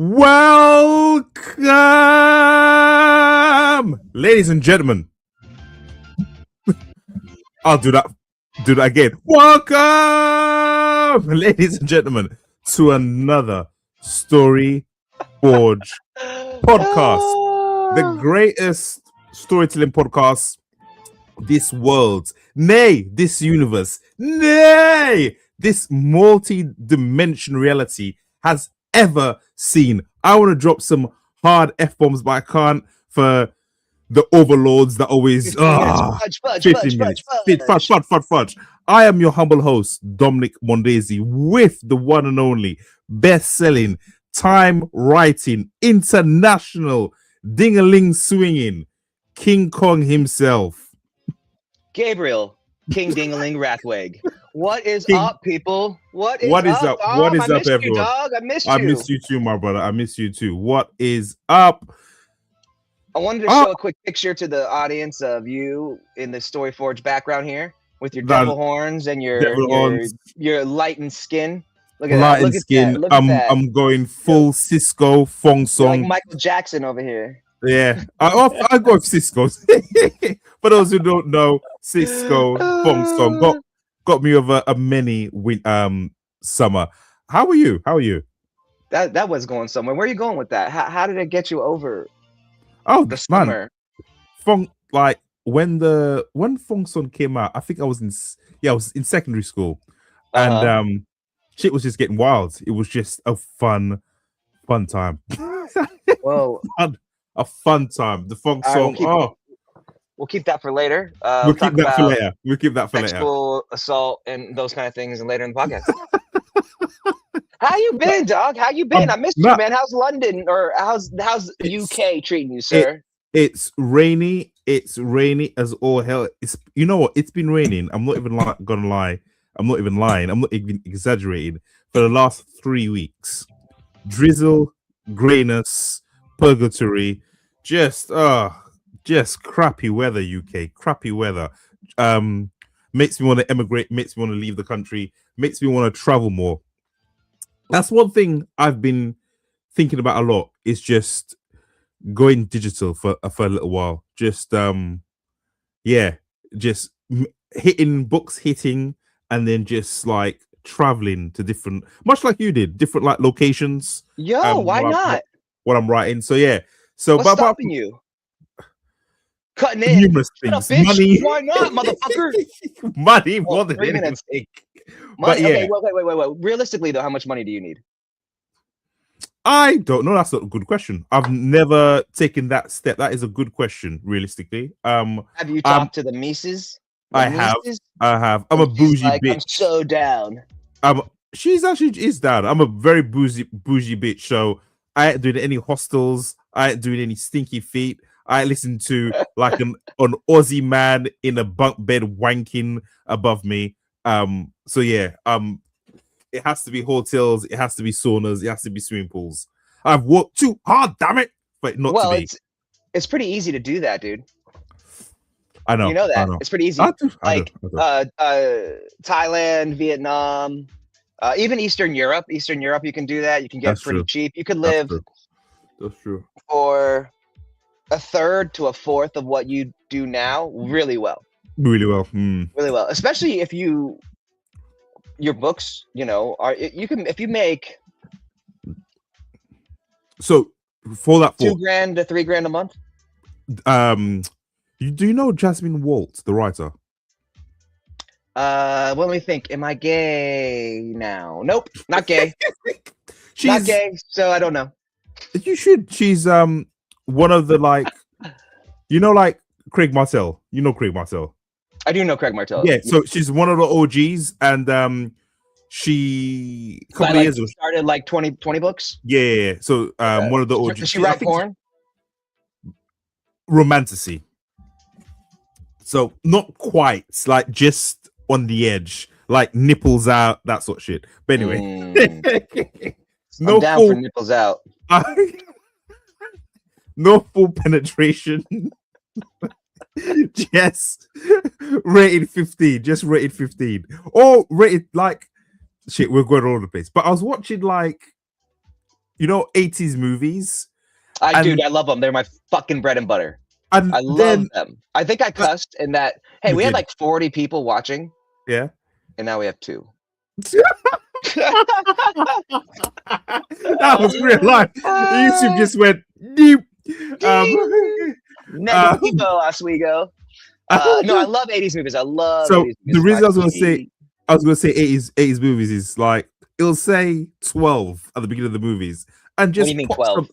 Welcome, ladies and gentlemen. I'll do that again. Welcome, ladies and gentlemen, to another Story Forge podcast, the greatest storytelling podcast this world, nay, this universe, nay, this multi-dimension reality has ever seen. I want to drop some hard F-bombs, but I can't for the overlords that always fudge. I am your humble host, Dominique Mondesir, with the one and only best-selling, time-writing, international, ding-a-ling swinging King Kong himself, Gabriel, King Ding-a-ling Rathweg. What is up, people? What is up? What is up, everyone? Dog. I missed you. I miss you too, my brother. I miss you too. What is up? I wanted to show a quick picture to the audience of you in the Storyforge background here with your devil horns and your lightened skin. Look at that. Look at that. Look at that. I'm going full Cisco Fong Song. Like Michael Jackson over here. Yeah, I go with Cisco. For those who don't know, Cisco Fong Song got me over a many summer. How are you? That was going somewhere. Where are you going with that? How did it get you over? Oh, the summer. Fong, like when Fong Song came out, I think I was in secondary school, and shit was just getting wild. It was just a fun time. Whoa. A fun time. The Fong Song. We'll keep that for later. We'll keep that for later. Sexual assault and those kind of things, and later in the podcast. How you been, dog? How you been? I missed you, man. How's London or how's UK treating you, sir? It's rainy. It's rainy as all hell. You know what? It's been raining. I'm not even gonna lie. I'm not even lying. I'm not even exaggerating. For the last 3 weeks, drizzle, grayness, purgatory, just crappy weather. UK, crappy weather. Makes me want to emigrate. Makes me want to leave the country. Makes me want to travel more. That's one thing I've been thinking about a lot, is just going digital for a little while. Just hitting books, and then just like traveling to different, much like you did, different like locations. Yo, why not? What I'm writing. So yeah. So what's stopping you? Cutting in. Numerous things. Money. Why not, motherfucker? Money more than anything. But yeah. Okay, wait. Realistically, though, how much money do you need? I don't know. That's a good question. I've never taken that step. That is a good question, realistically. Have you talked to the Mises? I have. I'm a bougie bitch. I'm so down. She's actually is down. I'm a very bougie bitch. So I ain't doing any hostels. I ain't doing any stinky feet. I listen to like an Aussie man in a bunk bed wanking above me. So yeah, it has to be hotels, it has to be saunas, it has to be swimming pools. I've worked too hard, damn it, but not to be. It's pretty easy to do that, dude. I know. You know that. It's pretty easy. I do. Thailand, Vietnam, even Eastern Europe. Eastern Europe, you can do that. You can get pretty cheap. You could live That's true. For a third to a fourth of what you do now really well. Really well. Really well. Especially if your books, if you make so for that $2,000 to $3,000 a month. Do you know Jasmine Walt, the writer? Let me think. Am I gay now? Nope, not gay. She's not gay, so I don't know. You should. She's one of the like Craig Martell. You know Craig Martell. I do know Craig Martell. Yeah, so she's one of the OGs, and she a couple of years ago started like 20 books. Yeah. So one of the OGs. Does she write porn? Romantasy. So not quite. It's like just on the edge, like nipples out, that sort of shit. But anyway, I'm down for nipples out. No full penetration. Just rated 15. Just rated 15. Or rated like shit. We're going all over the place. But I was watching like 80s movies. Dude, I love them. They're my fucking bread and butter. And I love them. I think I cussed in that. Hey, we had like 40 people watching. Yeah. And now we have 2. That was real life. YouTube just went deep. Negativo, Oswego. No, I love 80s movies. I love. So 80s movies. the reason I was gonna say 80s movies is like it'll say 12 at the beginning of the movies, and just what do you mean 12?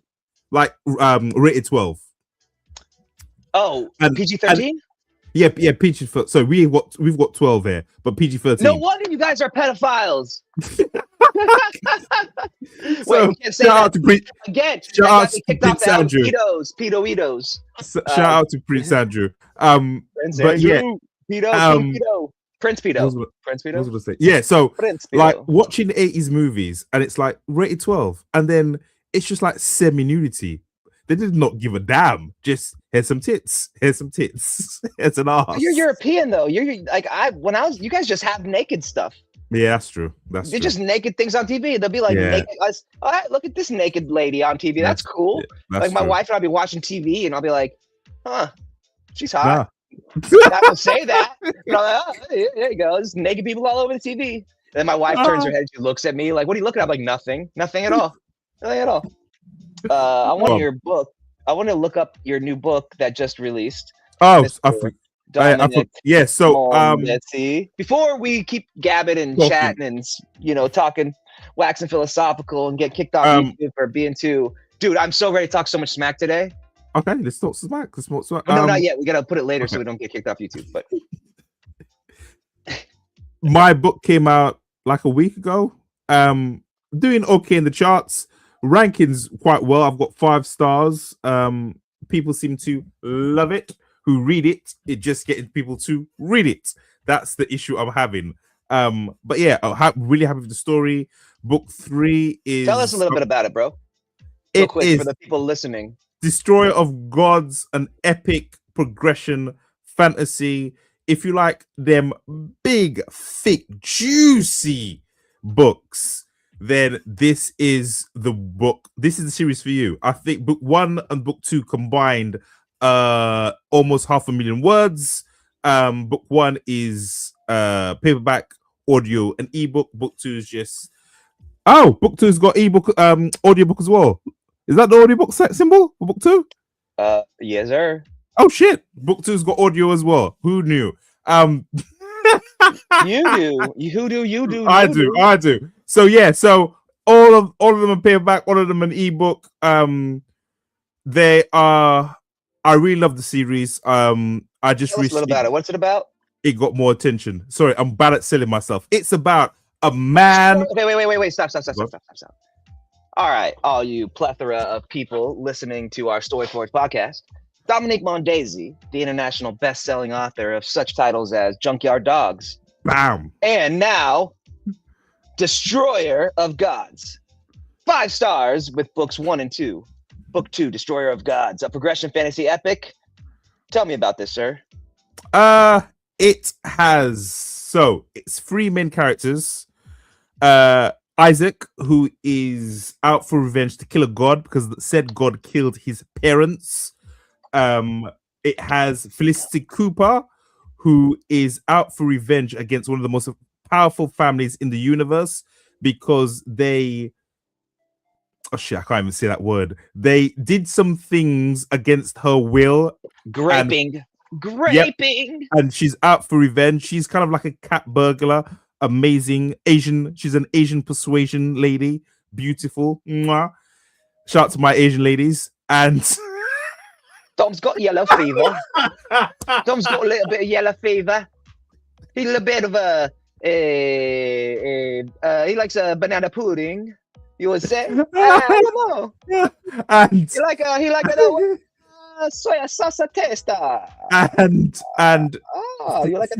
Like rated 12. Oh, and PG-13. Yeah, PG. So we've got 12 here, but PG-13. No wonder you guys are pedophiles. So we can't say shout out to again. Shout out to Prince Andrew. Pedos. Shout out to Prince Andrew. Prince Andrew. Pedo. Prince Pedo. Prince Pedo. What was I gonna say? Yeah. So like watching 80s movies, and it's like rated 12, and then it's just like semi-nudity. They did not give a damn. Just here's some tits. Here's an ass. You're European though. You're like you guys just have naked stuff. Yeah, that's true. They're just naked things on TV. They'll be like, naked, all right, look at this naked lady on TV. That's cool. Yeah, like my wife and I'll be watching TV and I'll be like, she's hot. Nah. I will say that. And I'm like, there you go. There's naked people all over the TV. And then my wife turns her head. She looks at me like, what are you looking at? I'm like, nothing at all. Nothing at all. I want your book. I want to look up your new book that just released. Oh, yeah. So let's see. Before we keep gabbing and chatting and talking, waxing philosophical and get kicked off YouTube for being too. Dude, I'm so ready to talk so much smack today. Okay, let's talk smack. No, not yet. We gotta put it later so we don't get kicked off YouTube. But my book came out like a week ago. Doing okay in the charts. Rankings quite well. I've got 5 stars. People seem to love it. Who read it? It just getting people to read it. That's the issue I'm having. But yeah, I'm really happy with the story. Book 3 is. Tell us a little bit about it, bro. Real quick for the people listening. Destroyer of Gods, an epic progression fantasy. If you like them big, thick, juicy books, then this is the book. This is the series for you. I think book 1 and book 2 combined almost 500,000 words. Book 1 is paperback, audio, and ebook. Book 2 is just book 2's got ebook, audiobook as well. Is that the audiobook symbol for book 2? Yes, sir. Oh shit! Book 2's got audio as well. Who knew? You do. You do. I do. So yeah, so all of them are paperback, all of them an ebook. They are. I really love the series. I just Tell us a little about it. What's it about? It got more attention. Sorry, I'm bad at selling myself. It's about a man. Okay, wait. Stop. All right, all you plethora of people listening to our Storyforge podcast. Dominique Mondesir, the international best-selling author of such titles as Junkyard Dogs. Bam. And now, Destroyer of Gods. 5 stars with books 1 and 2. Book 2, Destroyer of Gods, a progression fantasy epic. Tell me about this, sir. It's 3 main characters. Isaac, who is out for revenge to kill a god because said god killed his parents. It has Felicity Cooper, who is out for revenge against one of the most powerful families in the universe because they I can't even say that word. They did some things against her will. Graping. Yep, and she's out for revenge. She's kind of like a cat burglar. Amazing Asian. She's an Asian persuasion lady. Beautiful. Mwah. Shout out to my Asian ladies. And Dom's got yellow fever. Dom's got a little bit of yellow fever. He's a little bit of he likes a banana pudding. You would say, come on. And he like a soya salsa testa. And you like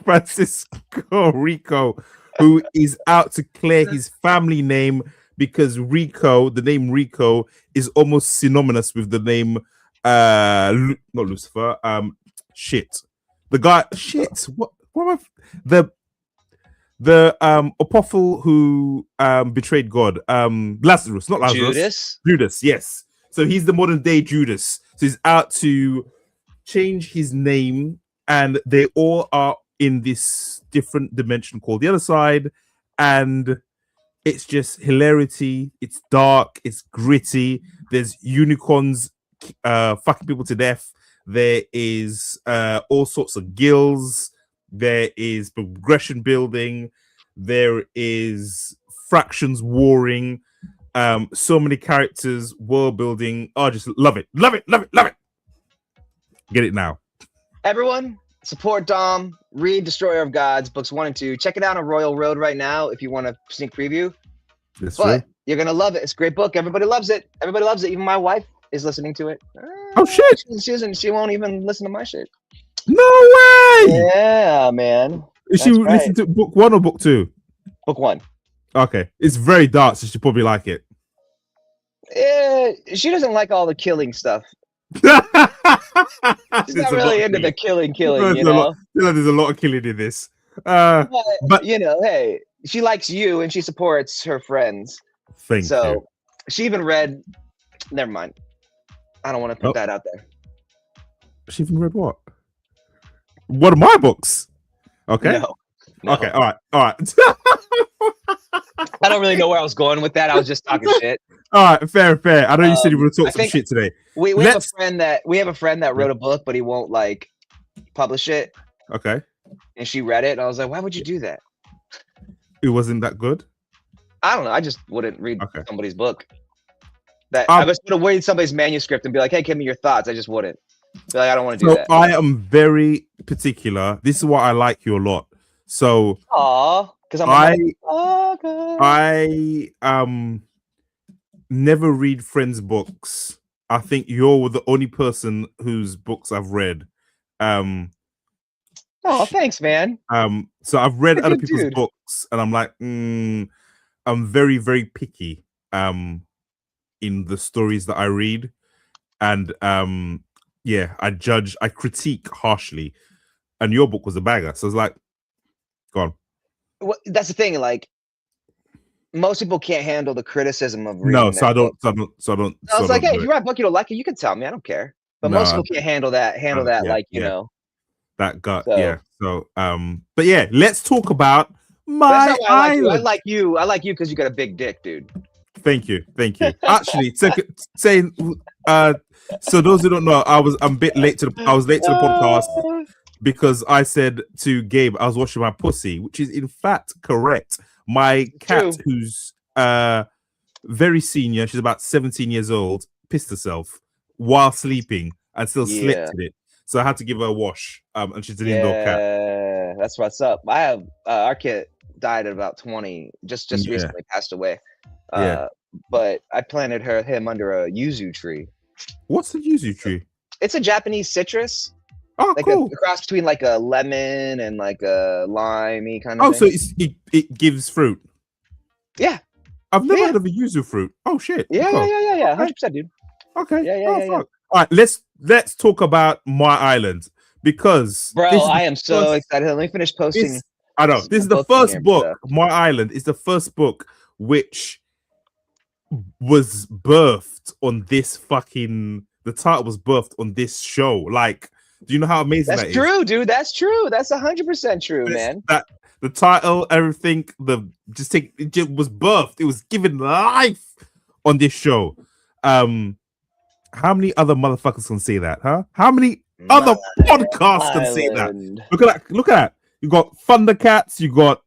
Francisco Rico, who is out to clear his family name because Rico, the name Rico, is almost synonymous with the name not Lucifer. The guy. Shit. What? The apostle who betrayed God, Lazarus, not Lazarus. Judas, yes. So he's the modern day Judas. So he's out to change his name, and they all are in this different dimension called the other side, and it's just hilarity. It's dark, it's gritty. There's unicorns fucking people to death. There is all sorts of gills. There is progression building. There is fractions warring. So many characters, world building. Oh, just love it. Love it. Love it. Love it. Get it now. Everyone, support Dom. Read Destroyer of Gods, books 1 and 2. Check it out on Royal Road right now if you want a sneak preview. That's but true. You're going to love it. It's a great book. Everybody loves it. Everybody loves it. Even my wife is listening to it. Oh, shit. She won't even listen to my shit. No way! Yeah, man. Is she listening to book 1 or book 2? Book 1. Okay. It's very dark, so she probably like it. She doesn't like all the killing stuff. She's not really into the killing, you know? There's a lot of killing in this. But you know, hey, she likes you and she supports her friends. Thank you. She even read... Never mind. I don't want to put that out there. She even read what? One of my books. Okay. No. Okay. All right. I don't really know where I was going with that. I was just talking shit. All right. Fair. I know you said you were going to talk some shit today. We have a friend that wrote a book, but he won't like publish it. Okay. And she read it, and I was like, "Why would you do that?" It wasn't that good. I don't know. I just wouldn't read somebody's book. I was going to read somebody's manuscript and be like, "Hey, give me your thoughts." I just wouldn't. Be like, I don't want to do that. I am very particular. This is why I like you a lot. So, because I never read friends' books. I think you're the only person whose books I've read. Oh, thanks, man. So I've read other people's books, and I'm like, I'm very, very picky. In the stories that I read, and I critique harshly, and your book was a banger. So it's like, go on. Well, that's the thing. Like, most people can't handle the criticism of reading. No, so I don't. I was like, hey, if you write a book you don't like it, you can tell me. I don't care. But most people can't handle that. You know, that gut. So, yeah. So, but yeah, let's talk about my island. I like you because you got a big dick, dude. Thank you. Actually, saying so those who don't know, I was late to the podcast because I said to Gabe I was washing my pussy, which is in fact correct. My cat, who's very senior, she's about 17 years old, pissed herself while sleeping and still slept in it. So I had to give her a wash. And she's an indoor cat. That's what's up. I have our kid died at about 20, just recently passed away. But I planted him under a yuzu tree. What's the yuzu tree? It's a Japanese citrus. Oh, like cool. A cross between like a lemon and like a limey kind of thing. So it gives fruit. Yeah. I've never heard of a yuzu fruit. Oh shit. Yeah. 100%, dude. Okay. Yeah. All right, let's talk about my island because I am so excited. Let me finish posting. I know this is the first book. My Island is the first book which was birthed on this fucking. The title was birthed on this show. Like, do you know how amazing that is? That's true, dude. That's true. That's 100% true, man. That the title, everything, it just was birthed. It was given life on this show. How many other motherfuckers can say that, huh? How many other podcasts can say that? Look at that. You got Thundercats. You got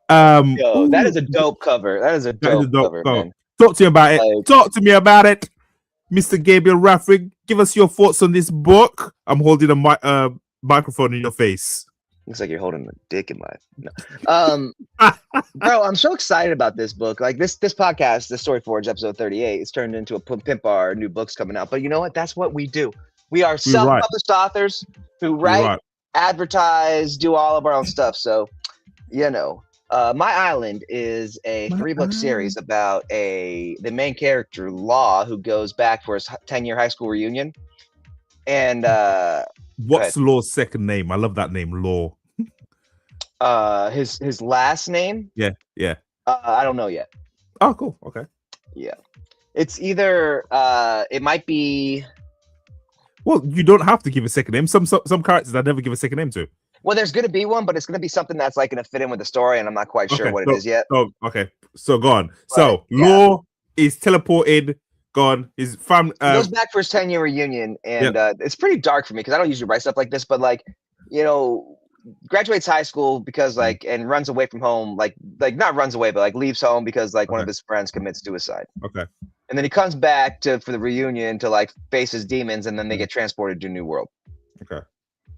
that is a dope cover. That is a dope cover, man. Talk to me about it. Talk to me about it, Mr. Gabriel Rathweg. Give us your thoughts on this book. I'm holding a microphone in your face. Looks like you're holding a dick in my. Bro, I'm so excited about this book. Like this podcast, the Story Forge episode 38, it's turned into a pimp our new books coming out. But you know what? That's what we do. We are self-published authors who write, advertise, do all of our own stuff. So, My Island is a 3-book series about the main character, Law, who goes back for his 10-year high school reunion. And what's Law's second name? I love that name, Law. His last name? Yeah, yeah. I don't know yet. Oh, cool. Okay. Yeah, it's either it might be. Well, you don't have to give a second name. Some characters I never give a second name to. Well, there's going to be one, but it's going to be something that's like going to fit in with the story, and I'm not quite sure what it is yet. Oh, okay. So go on. So Law is teleported. Gone. His family he goes back for his 10-year reunion, and it's pretty dark for me because I don't usually write stuff like this. But like, you know, graduates high school because like, and runs away from home. Like not runs away, but like leaves home because like one of his friends commits suicide. Okay. And then he comes back for the reunion to like face his demons, and then they get transported to a new world. Okay.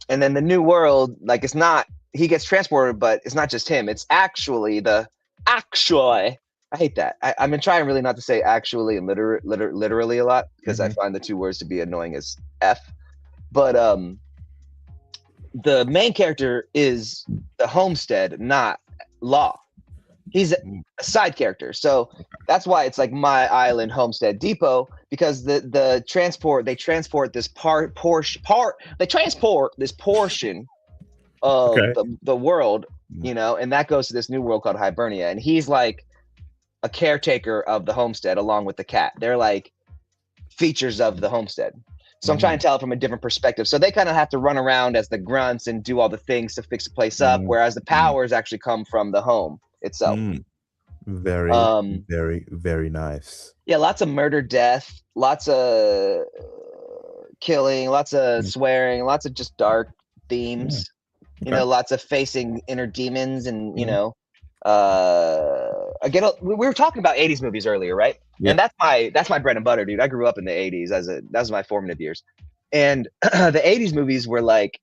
And then the new world, like it's not he gets transported, but it's not just him. It's actually I hate that. I've been trying really not to say actually and literally a lot because I find the two words to be annoying as F. But the main character is the homestead, not Law. He's a side character. So that's why it's like My Island Homestead Depot, because they transport this portion of the world, you know, and that goes to this new world called Hibernia. And he's like a caretaker of the homestead along with the cat. They're like features of the homestead. So I'm trying to tell it from a different perspective. So they kind of have to run around as the grunts and do all the things to fix the place up, whereas the powers actually come from the home itself. Very, very, very nice. Yeah, lots of murder, death, lots of killing, lots of swearing, lots of just dark themes. You know, lots of facing inner demons, and you know, again, we were talking about 80s movies earlier, right? Yeah. And that's my bread and butter, dude. I grew up in the 80s that was my formative years. And the 80s movies were like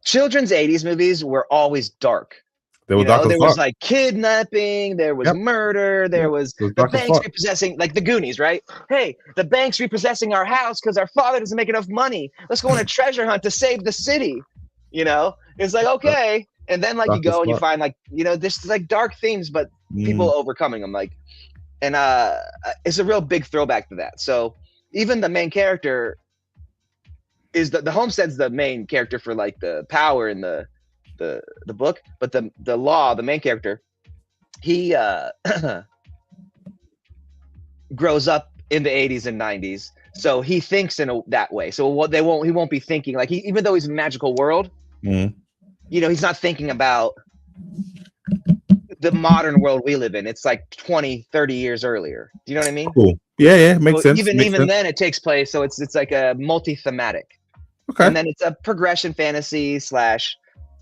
children's 80s movies were always dark. There was like kidnapping, there was murder, there was the banks repossessing, like the Goonies, right? Hey, the bank's repossessing our house because our father doesn't make enough money. Let's go on a treasure hunt to save the city. You know, it's like, okay. And then like you go and you find like, you know, this like dark themes, but people overcoming them, like, and it's a real big throwback to that. So even the main character is the homestead's the main character for like the power in the book, but the Law, the main character, he grows up in the 80s and 90s, so he thinks that way. So he won't be thinking like even though he's in a magical world, you know, he's not thinking about the modern world we live in. It's like 20-30 years earlier. Do you know what I mean? Cool. Yeah, makes sense. Even then it takes place, so it's like a multi-thematic. Okay. And then it's a progression fantasy /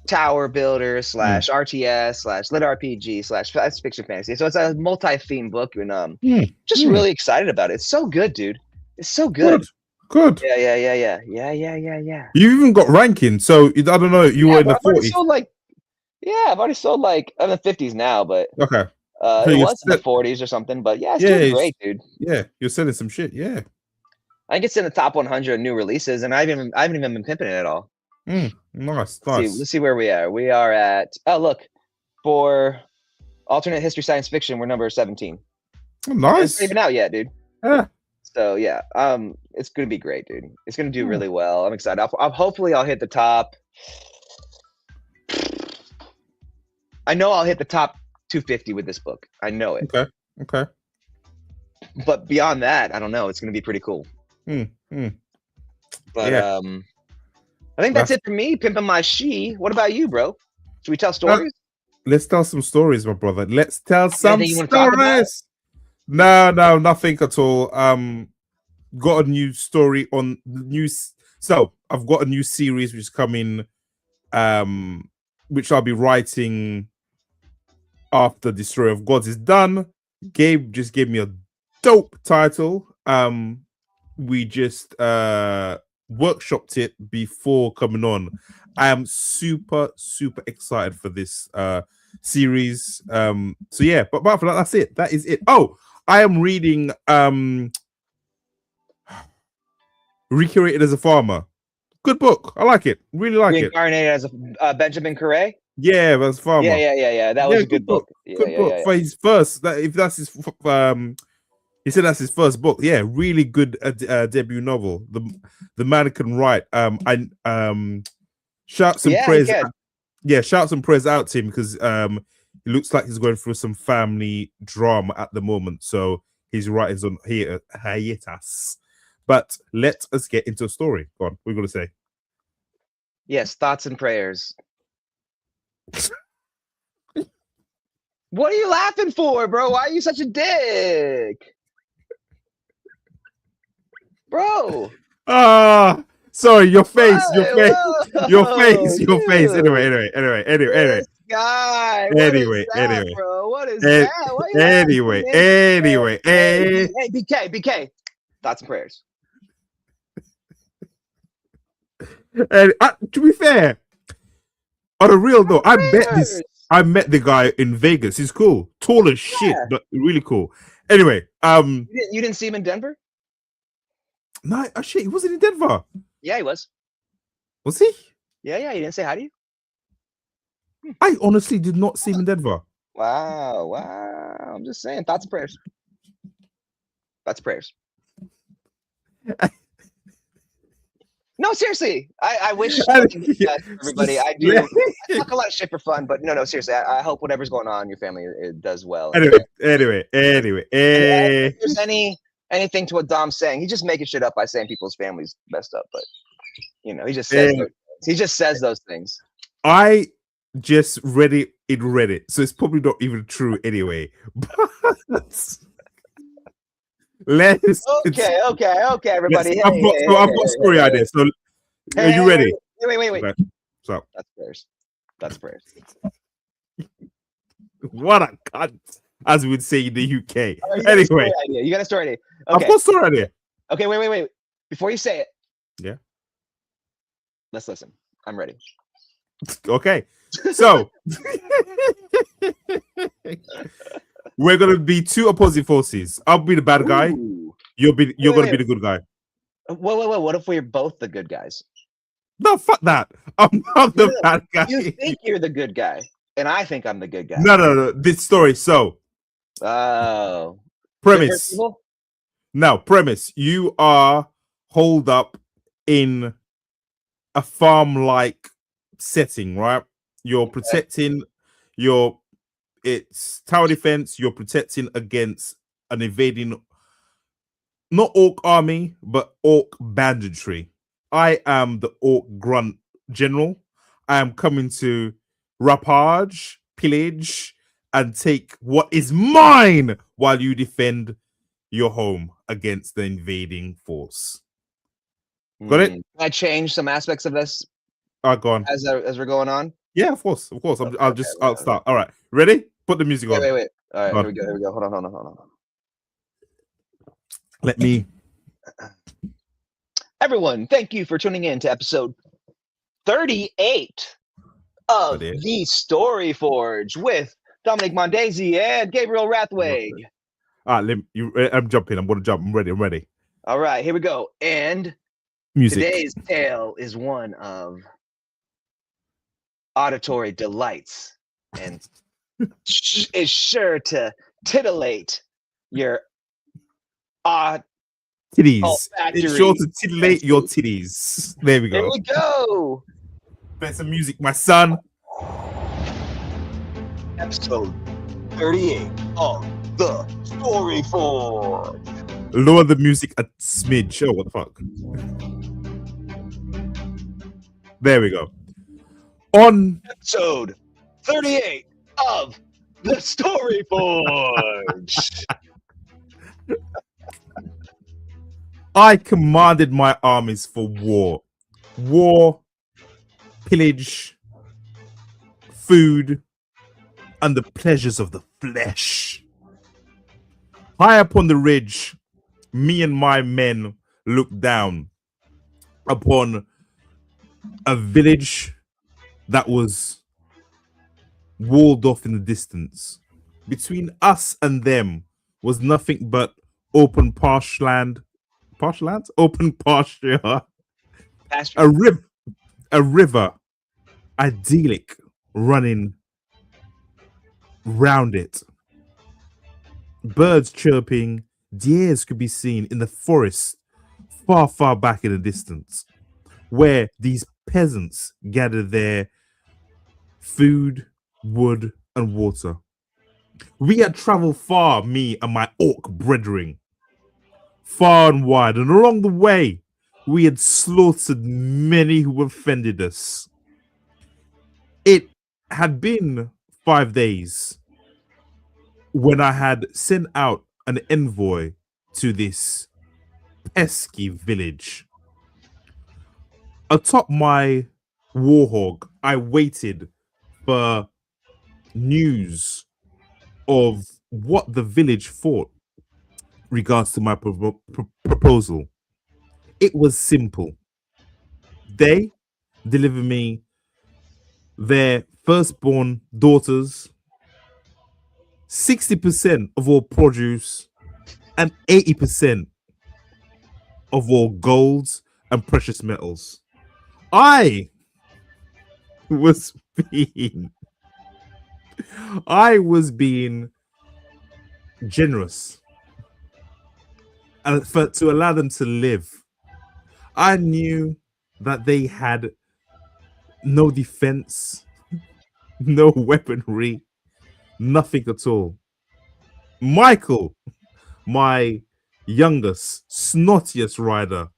tower builder / RTS / lit RPG / science fiction fantasy. So it's a multi-theme book, and just really excited about it. It's so good, dude. It's so good. Good. Yeah. You even got ranking, so I don't know. You were in the 40s. I've already sold like I'm in the 50s now, but okay. So it was in the 40s or something. But yeah, it's doing great, dude. Yeah, you're selling some shit. Yeah. I think it's in the top 100 new releases, and I haven't even been pimping it at all. Nice. Let's see where we are. We are at for alternate history science fiction, we're number 17. Oh, nice. It's not even out yet, dude. Yeah. So yeah, it's gonna be great, dude. It's gonna do really well. I'm excited. Hopefully I'll hit the top. I know I'll hit the top 250 with this book. I know it. Okay. But beyond that, I don't know. It's gonna be pretty cool. But I think that's it for me, pimping my she. What about you, bro? Should we tell stories? Let's tell some stories, my brother. Let's tell some stories. No, nothing at all. Got a new story on news. So I've got a new series which is coming, which I'll be writing after Destroyer of Gods is done. Gabe just gave me a dope title. We just workshopped it before coming on. I am super excited for this series. So yeah, but apart from that, that's it. That is it. Oh, I am reading Recreated as a Farmer. Good book. I like it. Really like it. Reincarnated as a Benjamin Correa. Yeah, that's Farmer. Yeah. That was a good book. Good book for his first. If that's his, he said that's his first book. Yeah, really good debut novel. The man can write. Shouts and Yeah, prayers. Yeah, shouts and prayers out to him because it looks like he's going through some family drama at the moment. So his writing's on hiatus. But let us get into a story. Go on, what are you going to say? Yes, thoughts and prayers. What are you laughing for, bro? Why are you such a dick? Bro. Sorry, your face. Anyway. This guy. What is that, bro? What is that? Why Anyway. Hey, BK. Thoughts and prayers. And to be fair, on a real note, I met the guy in Vegas. He's cool, tall as shit, but really cool. Anyway, you didn't see him in Denver? No, shit, he wasn't in Denver. Yeah, he was. Was he? Yeah. He didn't say hi to you. I honestly did not see him in Denver. Wow. I'm just saying, thoughts and prayers. Thoughts and prayers. No, seriously. I wish everybody. I do. I talk a lot of shit for fun, but no, seriously. I hope whatever's going on in your family, it does well. Anyway. If there's anything to what Dom's saying, he's just making shit up by saying people's families messed up, but he just says those things. I just read it in Reddit, so it's probably not even true anyway. But let's okay, everybody. I've got a story idea. So are you ready? Wait. Okay. So that's prayers. What a cunt, as we would say in the UK. Anyway, you got a story idea. Okay. I've got a story idea. Okay, wait. Before you say it, yeah, let's listen. I'm ready. Okay, so we're gonna be two opposing forces. I'll be the bad guy. Ooh. You're gonna be the good guy. Whoa. What if we're both the good guys? No, fuck that. I'm not the bad guy. You think you're the good guy, and I think I'm the good guy. No. This story. So, premise. Now, premise. You are holed up in a farm-like setting, right? You're protecting it's tower defense. You're protecting against an invading, not orc army, but orc banditry. I am the orc grunt general. I am coming to rapage, pillage, and take what is mine while you defend your home against the invading force. Got it? Can I change some aspects of this? Go on. As we're going on? Yeah, of course. I'll start. All right. Ready? Put the music on. Wait. All right, here we go. Hold on. Let me. Everyone, thank you for tuning in to episode 38 of The Story Forge with Dominique Mondesir and Gabriel Rathweg. All right, I'm jumping. I'm going to jump. I'm ready. All right, here we go. And music. Today's tale is one of auditory delights and is sure to titillate your titties. It's sure to titillate your titties. There we go. There we go. Play some music, my son. Episode 38 of The Story Forge. Lower the music a smidge. Oh, what the fuck? There we go. On episode 38 of The Story Forge. I commanded my armies for war, pillage, food, and the pleasures of the flesh. High up on the ridge, me and my men looked down upon a village that was walled off in the distance. Between us and them was nothing but open open pasture, a river, idyllic, running round it. Birds chirping, deers could be seen in the forest far back in the distance. where these peasants gather their food, wood, and water. We had traveled far, me and my orc brethren, far and wide, and along the way, we had slaughtered many who offended us. It had been 5 days when I had sent out an envoy to this pesky village. Atop my warhog, I waited for news of what the village thought regards to my proposal. It was simple. They deliver me their firstborn daughters, 60% of all produce, and 80% of all golds and precious metals. I was being generous and to allow them to live. I knew that they had no defense, no weaponry, nothing at all. Michael, my youngest, snottiest rider,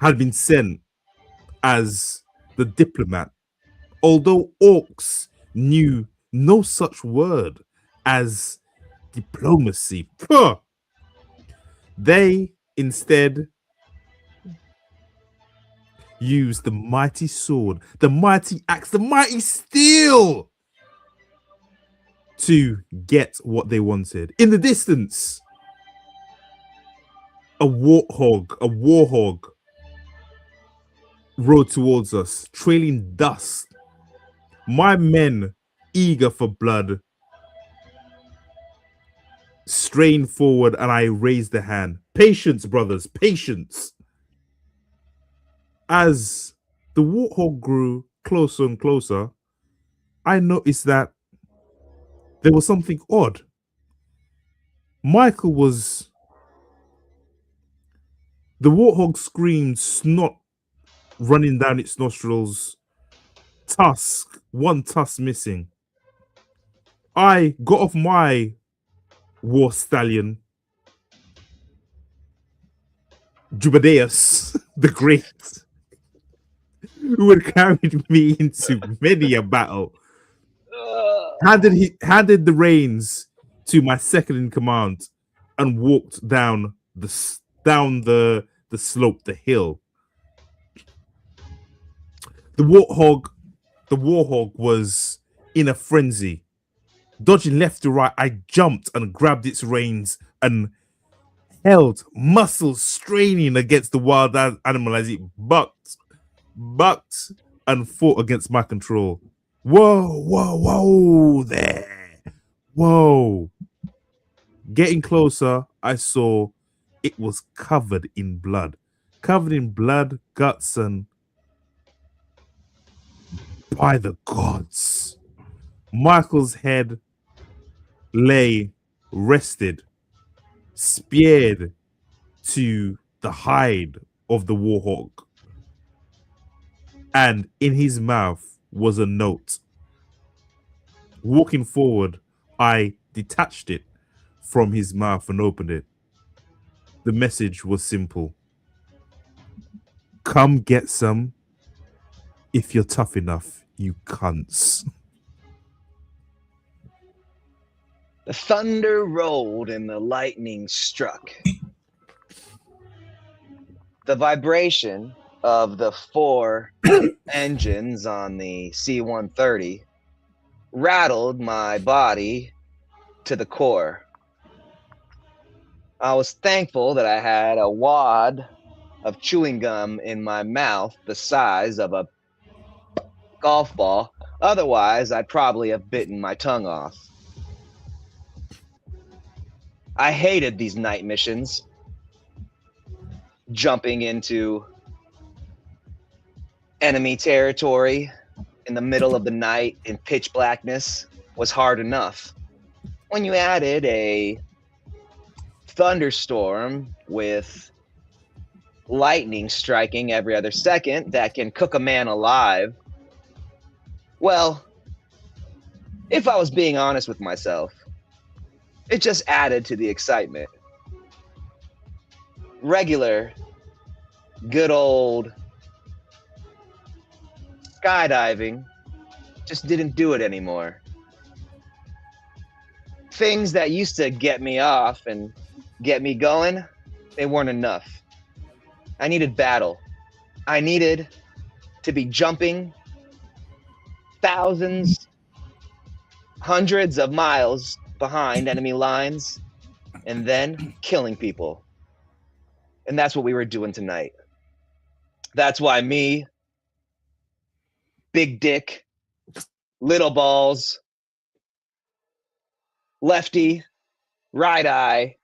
had been sent as the diplomat, although orcs knew no such word as diplomacy. Puh! They instead used the mighty sword, the mighty axe, the mighty steel to get what they wanted. In the distance, a warhog rode towards us, trailing dust. My men, eager for blood, strained forward, and I raised a hand. Patience, brothers, patience. As the warthog grew closer and closer, I noticed that there was something odd. The warthog screamed, snot running down its nostrils, one tusk missing. I got off my war stallion, Jubadeus the Great, who had carried me into many a battle, handed the reins to my second in command, and walked down the slope, the hill. The warhog was in a frenzy. Dodging left to right, I jumped and grabbed its reins and held, muscles straining against the wild animal as it bucked, and fought against my control. Whoa there. Whoa. Getting closer, I saw it was covered in blood, guts, and by the gods, Michael's head lay rested, speared to the hide of the warhog, and in his mouth was a note. Walking forward, I detached it from his mouth and opened it. The message was simple. Come get some if you're tough enough, you cunts. The thunder rolled and the lightning struck. The vibration of the 4 engines on the C-130 rattled my body to the core. I was thankful that I had a wad of chewing gum in my mouth the size of a golf ball. Otherwise, I'd probably have bitten my tongue off. I hated these night missions. Jumping into enemy territory in the middle of the night in pitch blackness was hard enough. When you added a thunderstorm with lightning striking every other second that can cook a man alive. Well, if I was being honest with myself, it just added to the excitement. Regular, good old skydiving just didn't do it anymore. Things that used to get me off and get me going, they weren't enough. I needed battle. I needed to be jumping thousands, hundreds of miles behind enemy lines and then killing people. And that's what we were doing tonight. That's why me, Big Dick, Little Balls, Lefty, Right Eye,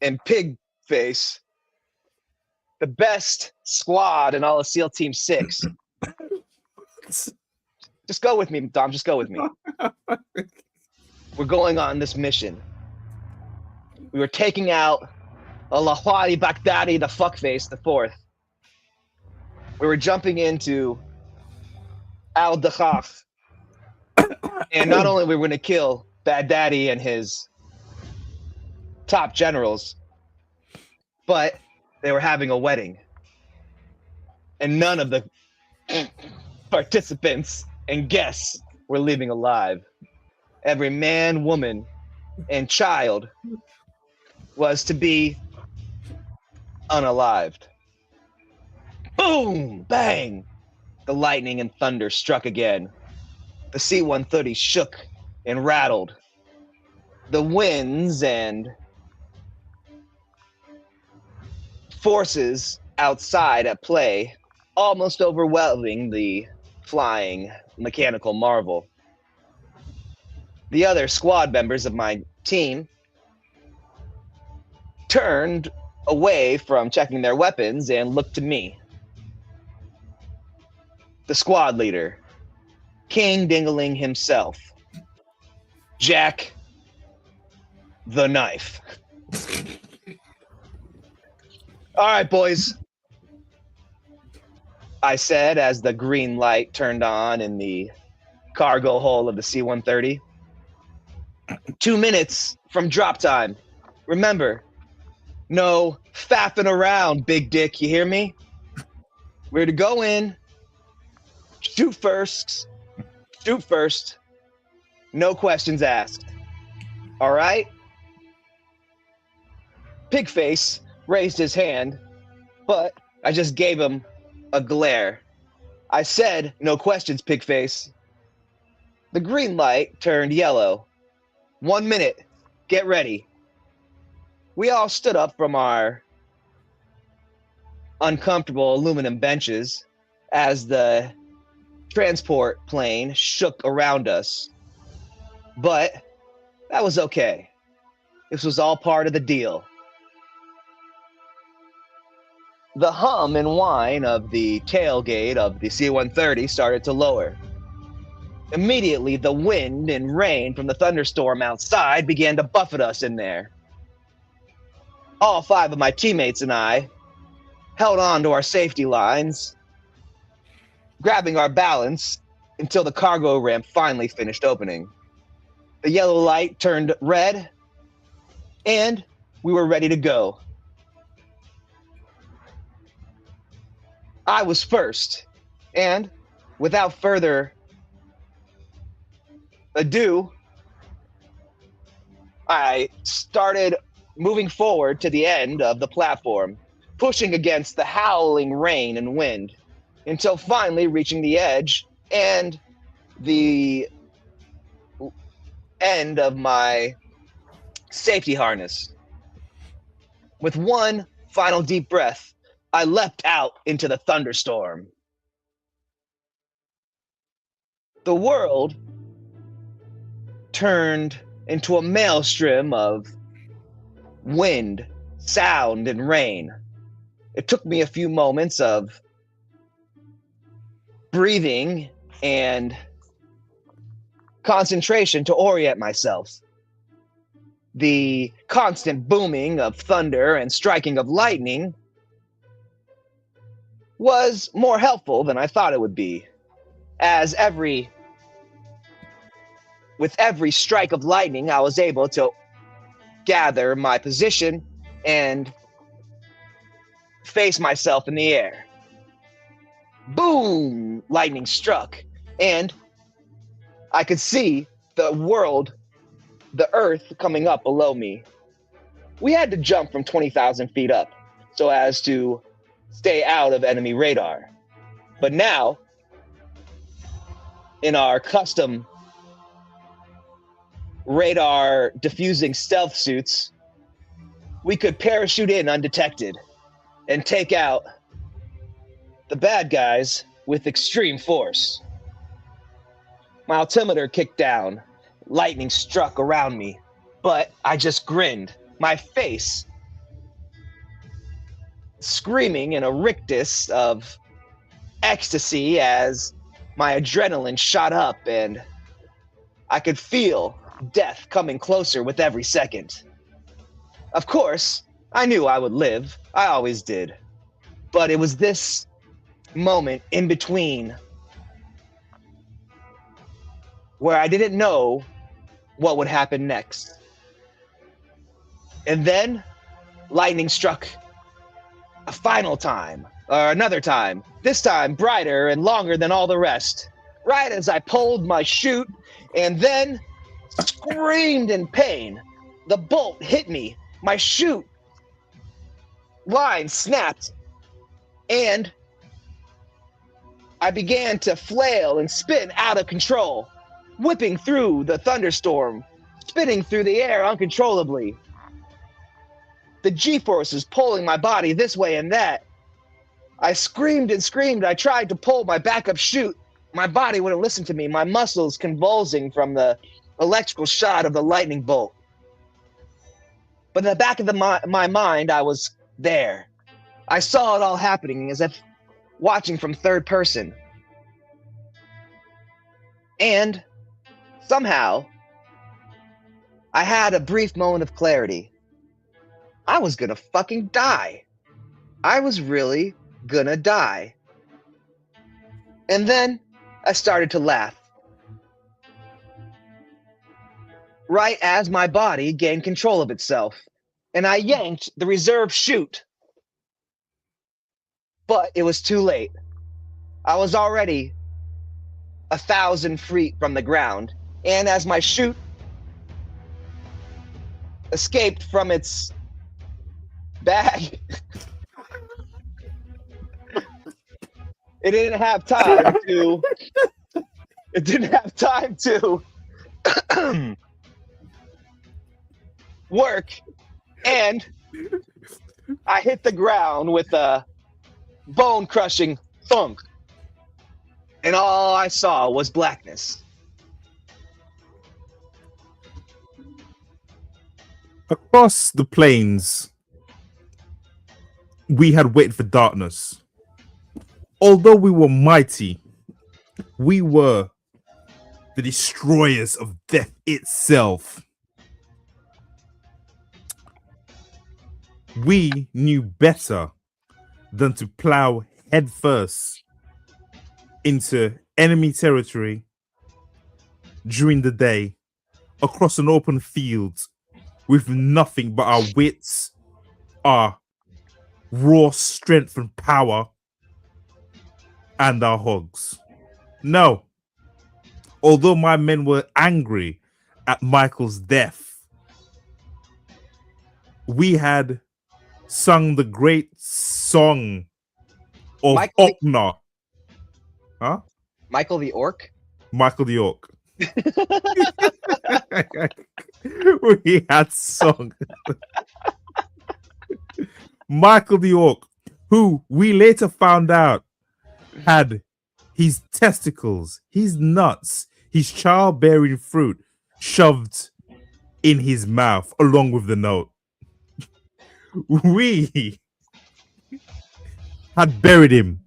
and Pig Face, the best squad in all of SEAL Team 6. Just go with me, Dom. Just go with me. We're going on this mission. We were taking out Al-Ahwadi Baghdadi, the fuckface, the fourth. We were jumping into Al-Dakhaf. And not only were we going to kill Baghdadi and his top generals, but they were having a wedding. And none of the participants and guests were leaving alive. Every man, woman, and child was to be unalived. Boom! Bang! The lightning and thunder struck again. The C-130 shook and rattled. The winds and forces outside at play, almost overwhelming the flying mechanical marvel. The other squad members of my team turned away from checking their weapons and looked to me, the squad leader, King Dingaling himself, Jack the Knife. All right, boys, I said as the green light turned on in the cargo hold of the C-130. 2 minutes from drop time. Remember, no faffing around, Big Dick, you hear me? We're to go in, shoot first, no questions asked. All right? Pigface raised his hand, but I just gave him a glare. I said, no questions, Pigface. The green light turned yellow. 1 minute, get ready. We all stood up from our uncomfortable aluminum benches as the transport plane shook around us. But that was okay. This was all part of the deal. The hum and whine of the tailgate of the C-130 started to lower. Immediately, the wind and rain from the thunderstorm outside began to buffet us in there. All 5 of my teammates and I held on to our safety lines, grabbing our balance until the cargo ramp finally finished opening. The yellow light turned red, and we were ready to go. I was first, and without further ado, I started moving forward to the end of the platform, pushing against the howling rain and wind, until finally reaching the edge and the end of my safety harness. With one final deep breath, I leapt out into the thunderstorm. The world turned into a maelstrom of wind, sound, and rain. It took me a few moments of breathing and concentration to orient myself. The constant booming of thunder and striking of lightning was more helpful than I thought it would be, as with every strike of lightning, I was able to gather my position and face myself in the air. Boom! Lightning struck, and I could see the world, the earth coming up below me. We had to jump from 20,000 feet up so as to stay out of enemy radar. But now, in our custom radar diffusing stealth suits, we could parachute in undetected and take out the bad guys with extreme force. My altimeter kicked down, lightning struck around me, but I just grinned, my face screaming in a rictus of ecstasy as my adrenaline shot up and I could feel death coming closer with every second. Of course, I knew I would live. I always did. But it was this moment in between where I didn't know what would happen next. And then lightning struck a final time, or another time, this time brighter and longer than all the rest. Right as I pulled my chute and then screamed in pain, the bolt hit me. My chute line snapped and I began to flail and spin out of control, whipping through the thunderstorm, spinning through the air uncontrollably. The G-forces pulling my body this way and that. I screamed and screamed. I tried to pull my backup chute. My body wouldn't listen to me, my muscles convulsing from the electrical shot of the lightning bolt. But in the back of my mind, I was there. I saw it all happening as if watching from third person. And somehow, I had a brief moment of clarity. I was gonna fucking die. I was really gonna die. And then I started to laugh. Right as my body gained control of itself, and I yanked the reserve chute. But it was too late. I was already 1,000 feet from the ground, and as my chute escaped from its bag, it didn't have time to work, and I hit the ground with a bone-crushing thunk, and all I saw was blackness. Across the plains, we had waited for darkness. Although we were mighty, we were the destroyers of death itself. We knew better than to plow headfirst into enemy territory during the day across an open field with nothing but our wits, our raw strength and power, and our hogs. No. Although my men were angry at Michael's death, we had sung the great song of Okna. Huh? Michael the Orc? Michael the Orc. We had sung Michael the Orc, who we later found out had his testicles, his nuts, his childbearing fruit shoved in his mouth along with the note. We had buried him,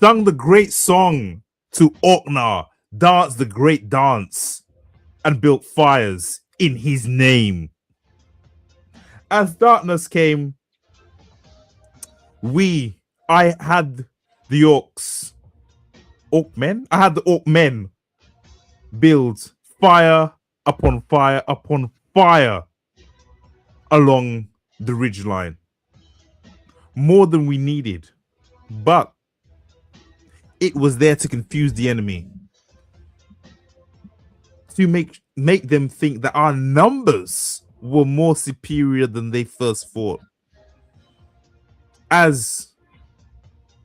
sung the great song to Okna, danced the great dance, and built fires in his name. As darkness came, I had the orc men. I had the orc men build fire upon fire upon fire along the ridgeline. More than we needed, but it was there to confuse the enemy, to make them think that our numbers were more superior than they first thought. As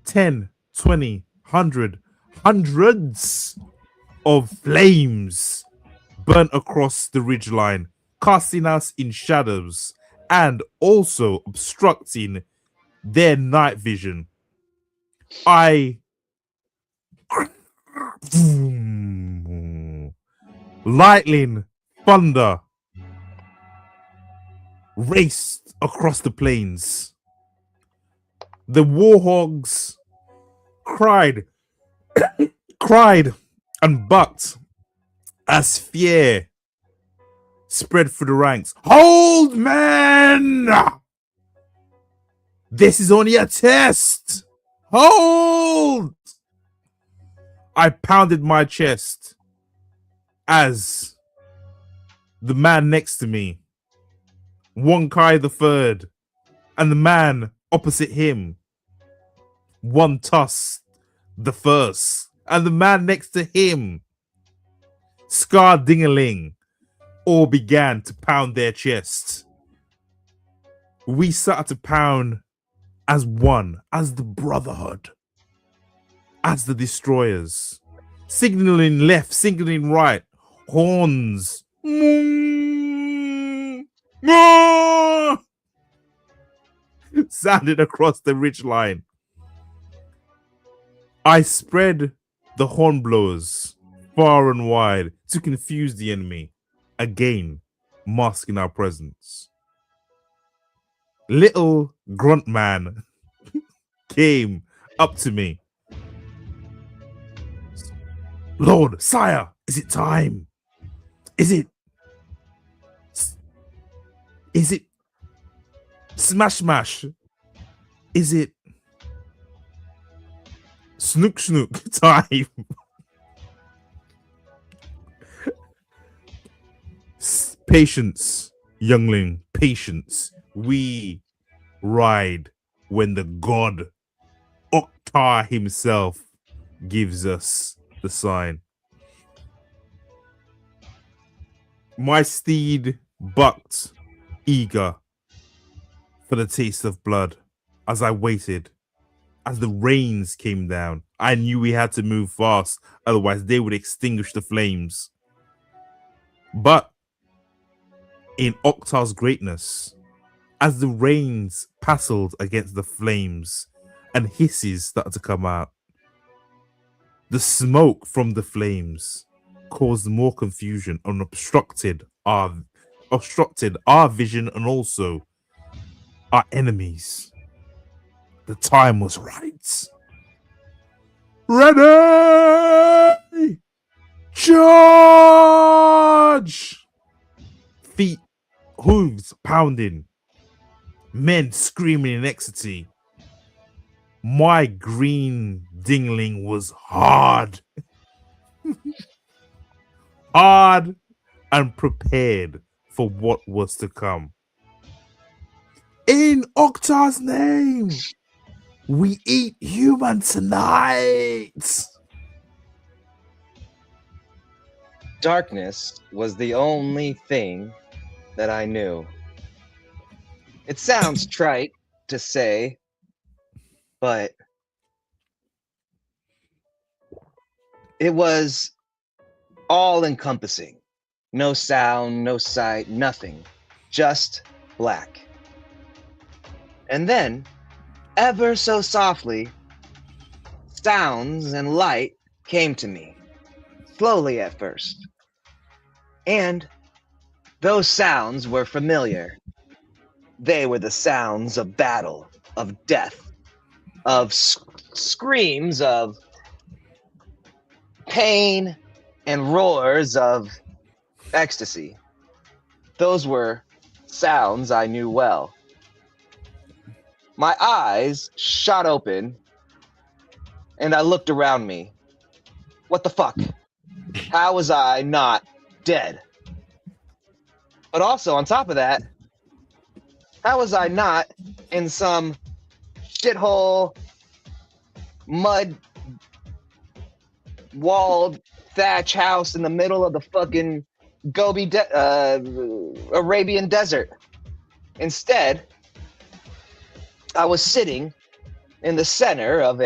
10, 20, 100, hundreds of flames burnt across the ridgeline, casting us in shadows and also obstructing their night vision. Lightning, thunder raced across the plains. The warhogs cried and bucked as fear spread through the ranks. Hold, men! This is only a test. Hold! I pounded my chest as the man next to me, Wonkai the Third, and the man opposite him, One Tusk the First, and the man next to him, Scar Dingaling, all began to pound their chests. We started to pound as one, as the Brotherhood, as the Destroyers, signaling left, signaling right, horns. Sounded across the ridgeline. I spread the hornblowers far and wide to confuse the enemy, again masking our presence. Little grunt man came up to me. Lord, sire, is it time? Is it smash smash? Is it snook snook time? Patience, youngling, patience. We ride when the god Oktar himself gives us the sign. My steed bucked, eager for the taste of blood. As I waited, as the rains came down, I knew we had to move fast, otherwise they would extinguish the flames. But in Oktar's greatness, as the rains passled against the flames and hisses started to come out, the smoke from the flames caused more confusion and obstructed our vision and also our enemies. The time was right. Ready! Charge! Feet, hooves pounding, men screaming in ecstasy. My green dingling was hard. Hard and prepared for what was to come. In Oktar's name, we eat human tonight. Darkness was the only thing that I knew. It sounds trite to say, but it was all-encompassing. No sound, no sight, nothing. Just black. And then, ever so softly, sounds and light came to me. Slowly at first. And those sounds were familiar. They were the sounds of battle, of death, of screams of pain and roars of ecstasy. Those were sounds I knew well. My eyes shot open and I looked around me. What the fuck? How was I not dead? But also, on top of that, how was I not in some shithole, mud-walled thatch house in the middle of the fucking Arabian desert? Instead, I was sitting in the center of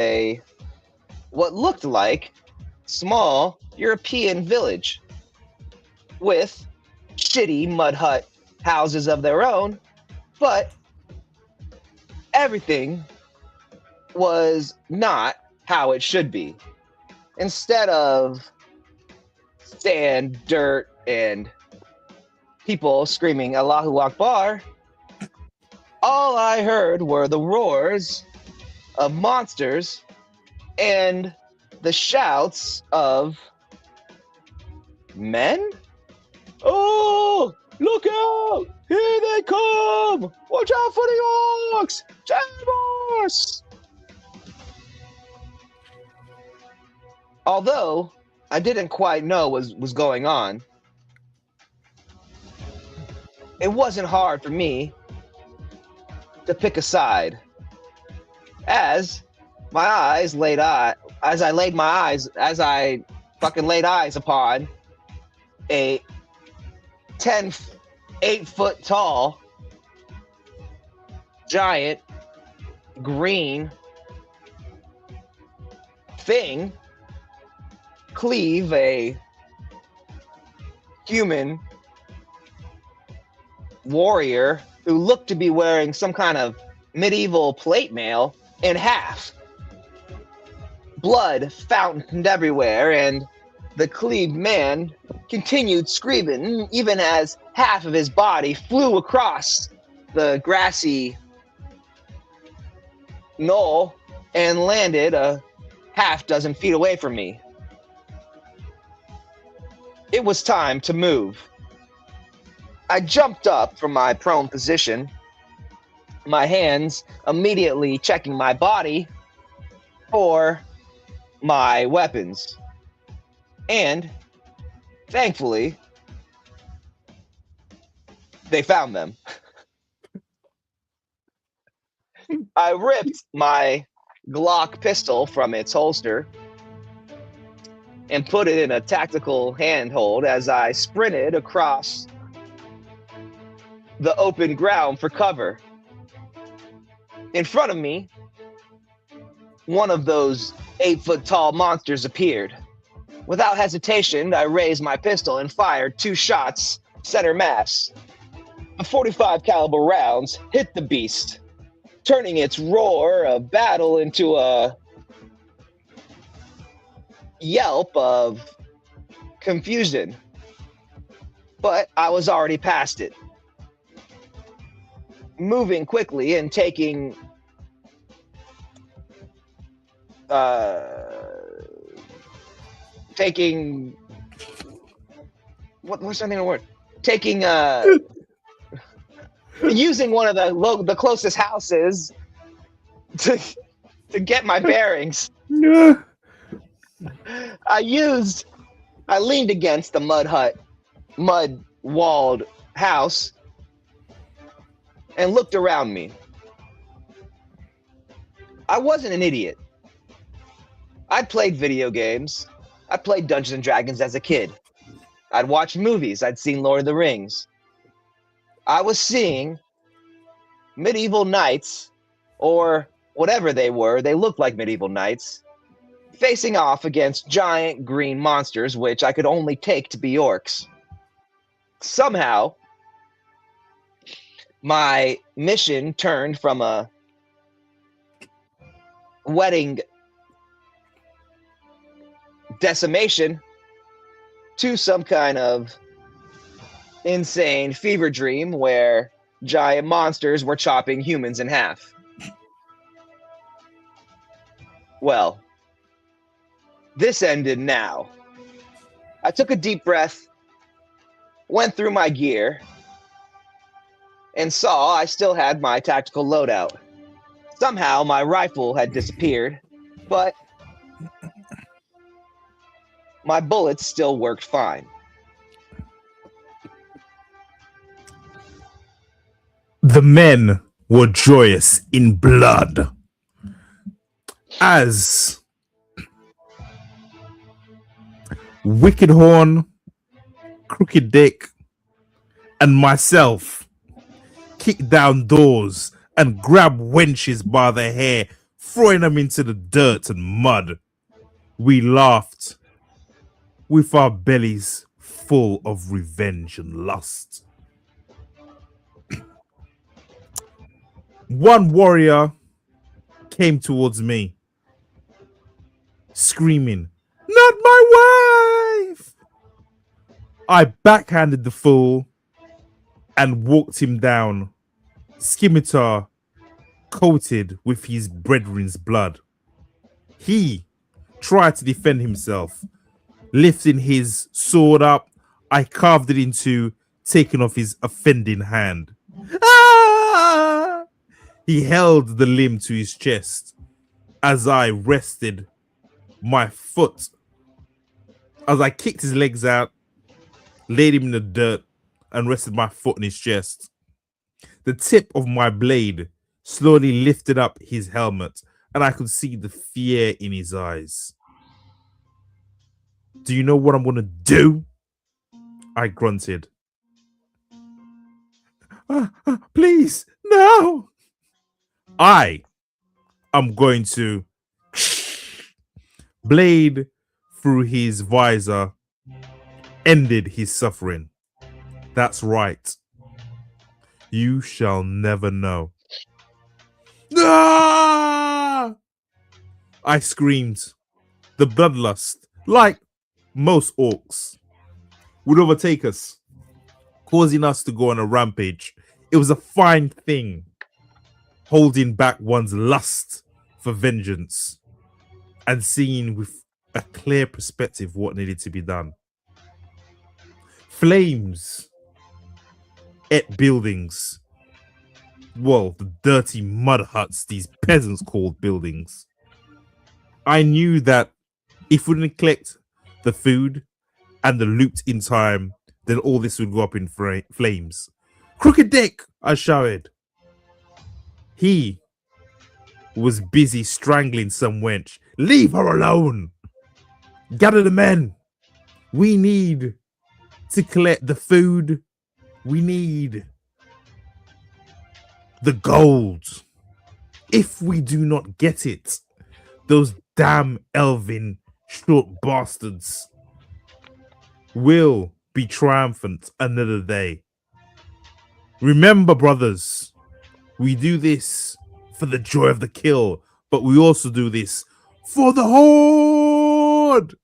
what looked like small European village with shitty mud hut houses of their own, but everything was not how it should be. Instead of sand, dirt, and people screaming Allahu Akbar, all I heard were the roars of monsters and the shouts of men? Oh, look out! Here they come! Watch out for the orcs! Jambos! Although I didn't quite know what was going on, it wasn't hard for me to pick a side. As I fucking laid eyes upon a 8-foot tall, giant, green thing cleave a human warrior who looked to be wearing some kind of medieval plate mail in half. Blood fountained everywhere, and the cleaved man continued screaming even as half of his body flew across the grassy knoll and landed a half dozen feet away from me. It was time to move. I jumped up from my prone position, my hands immediately checking my body for my weapons. And thankfully, they found them. I ripped my Glock pistol from its holster and put it in a tactical handhold as I sprinted across the open ground for cover. In front of me, one of those 8-foot tall monsters appeared. Without hesitation, I raised my pistol and fired 2 shots center mass. The 45 caliber rounds hit the beast, turning its roar of battle into a yelp of confusion. But I was already past it. Moving quickly and taking what's the word? Taking using one of the closest houses to get my bearings. I leaned against the mud walled house and looked around me. I wasn't an idiot. I'd played video games. I played Dungeons and Dragons as a kid. I'd watched movies. I'd seen Lord of the Rings. I was seeing medieval knights, or whatever they were, they looked like medieval knights, facing off against giant green monsters, which I could only take to be orcs. Somehow, my mission turned from a wedding decimation to some kind of insane fever dream where giant monsters were chopping humans in half. Well, this ended now. I took a deep breath, went through my gear, and saw I still had my tactical loadout. Somehow my rifle had disappeared, but My bullets still worked fine. The men were joyous in blood as Wicked Horn, Crooked Dick, and myself kicked down doors and grabbed wenches by the hair, throwing them into the dirt and mud. We laughed with our bellies full of revenge and lust. One warrior came towards me, screaming, "Not my wife!" I backhanded the fool and walked him down, scimitar coated with his brethren's blood. He tried to defend himself. Lifting his sword up, I carved it into, taking off his offending hand. Ah! He held the limb to his chest as I rested my foot. As I kicked his legs out, laid him in the dirt, and rested my foot in his chest. The tip of my blade slowly lifted up his helmet, and I could see the fear in his eyes. "Do you know what I'm going to do?" I grunted. Please, no. I am going to blade through his visor, ended his suffering. That's right. You shall never know. Ah! I screamed. The bloodlust, like most orcs, would overtake us, causing us to go on a rampage. It was a fine thing, holding back one's lust for vengeance and seeing with a clear perspective what needed to be done. Flames ate buildings. Well, the dirty mud huts these peasants called buildings. I knew that if we didn't collect the food and the loot in time, then all this would go up in flames. "Crooked Dick!" I shouted. He was busy strangling some wench. "Leave her alone! Gather the men! We need to collect the food. We need the gold. If we do not get it, those damn elven short bastards will be triumphant another day. Remember, brothers, we do this for the joy of the kill, but we also do this for the horde."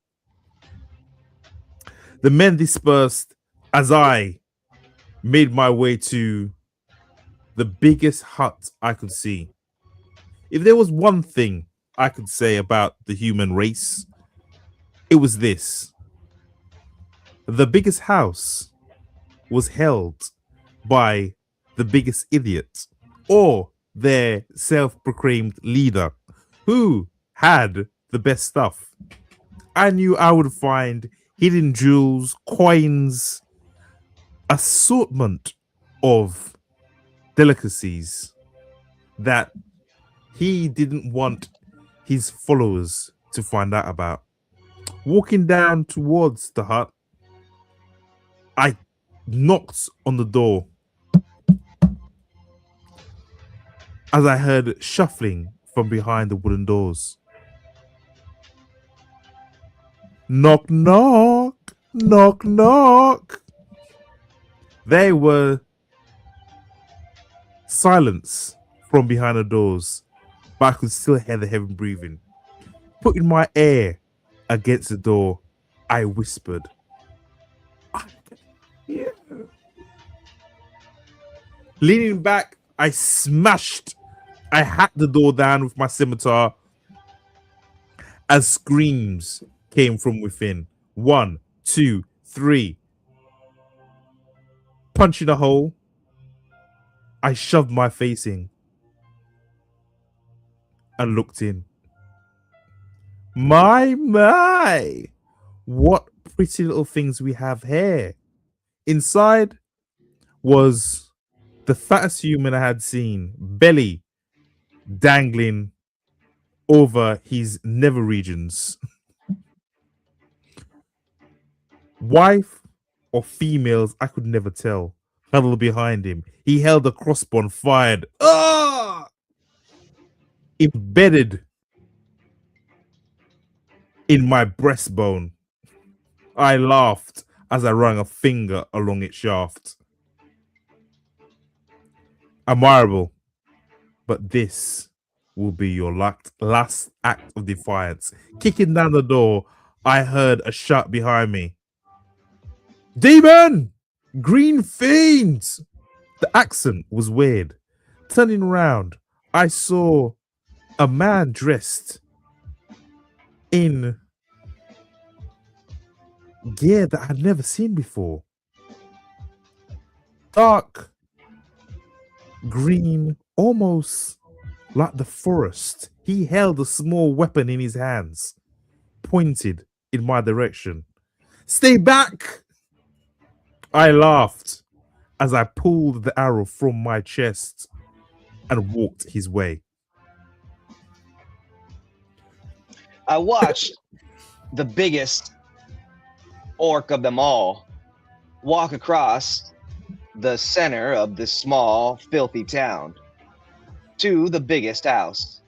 The men dispersed as I made my way to the biggest hut I could see. If there was one thing I could say about the human race, it was this. The biggest house was held by the biggest idiot or their self-proclaimed leader who had the best stuff. I knew I would find hidden jewels, coins, assortment of delicacies that he didn't want his followers to find out about. Walking down towards the hut, I knocked on the door as I heard shuffling from behind the wooden doors. "Knock, knock, knock, knock." There were silence from behind the doors, but I could still hear the heavy breathing. Putting my ear against the door, I whispered, "Yeah." Leaning back, I hacked the door down with my scimitar as screams came from within. 1, 2, 3. Punching a hole, I shoved my face in and looked in. My. What pretty little things we have here. Inside was the fattest human I had seen, belly dangling over his nether regions. Wife or females, I could never tell, huddled behind him. He held a crossbow and fired. Ah! Embedded in my breastbone. I laughed as I ran a finger along its shaft. Admirable, but this will be your last act of defiance. Kicking down the door, I heard a shout behind me. Demon! Green fiends! The accent was weird. Turning around, I saw a man dressed in gear that I'd never seen before. Dark green, almost like the forest. He held a small weapon in his hands, pointed in my direction. Stay back! I laughed as I pulled the arrow from my chest and walked his way. I watched the biggest orc of them all walk across the center of this small, filthy town to the biggest house.